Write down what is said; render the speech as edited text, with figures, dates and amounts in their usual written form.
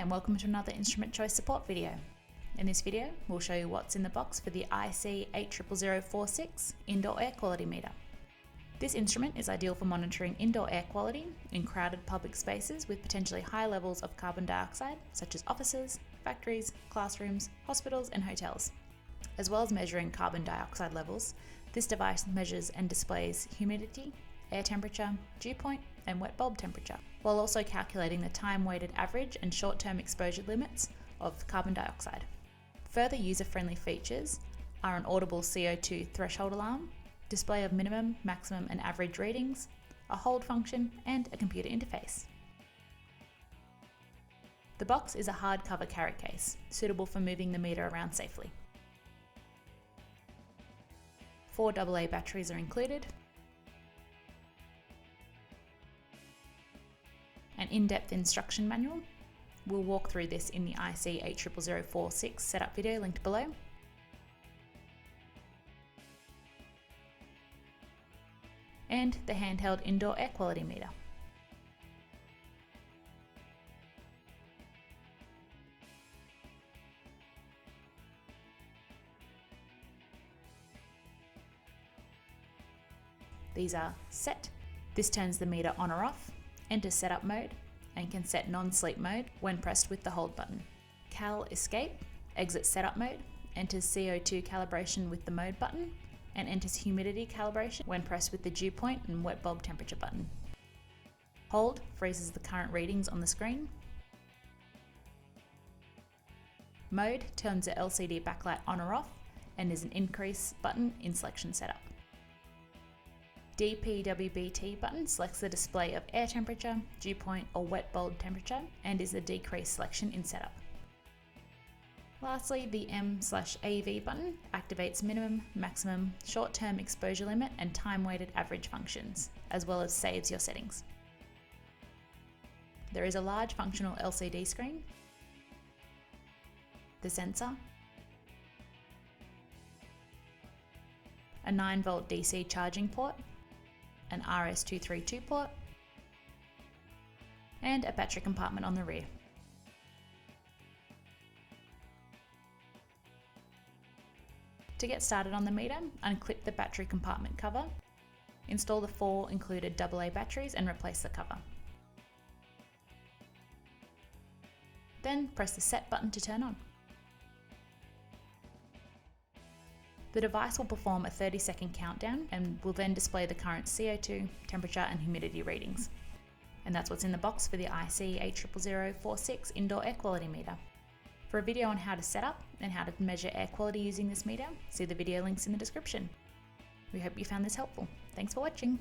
and welcome to another Instrument Choice Support video. In this video, we'll show you what's in the box for the IC-800046 Indoor Air Quality Meter. This instrument is ideal for monitoring indoor air quality in crowded public spaces with potentially high levels of carbon dioxide, such as offices, factories, classrooms, hospitals, and hotels. As well as measuring carbon dioxide levels, this device measures and displays humidity, air temperature, dew point, and wet bulb temperature, while also calculating the time-weighted average and short-term exposure limits of carbon dioxide. Further user-friendly features are an audible CO2 threshold alarm, display of minimum, maximum, and average readings, a hold function, and a computer interface. The box is a hardcover carry case, suitable for moving the meter around safely. 4 AA batteries are included. An in-depth instruction manual. We'll walk through this in the IC-800046 setup video linked below. And the handheld indoor air quality meter. These are set. This turns the meter on or off, enters setup mode, and can set non-sleep mode when pressed with the hold button. Cal escape, exits setup mode, enters CO2 calibration with the mode button, and enters humidity calibration when pressed with the dew point and wet bulb temperature button. Hold freezes the current readings on the screen. Mode turns the LCD backlight on or off and is an increase button in selection setup. DPWBT button selects the display of air temperature, dew point, or wet bulb temperature and is the decrease selection in setup. Lastly, the M/AV button activates minimum, maximum, short-term exposure limit and time-weighted average functions, as well as saves your settings. There is a large functional LCD screen, the sensor, a 9-volt DC charging port, an RS-232 port, and a battery compartment on the rear. To get started on the meter, unclip the battery compartment cover, install the 4 included AA batteries and replace the cover. Then press the set button to turn on. The device will perform a 30-second countdown and will then display the current CO2, temperature, and humidity readings. And that's what's in the box for the IC-800046 Indoor Air Quality Meter. For a video on how to set up and how to measure air quality using this meter, see the video links in the description. We hope you found this helpful. Thanks for watching.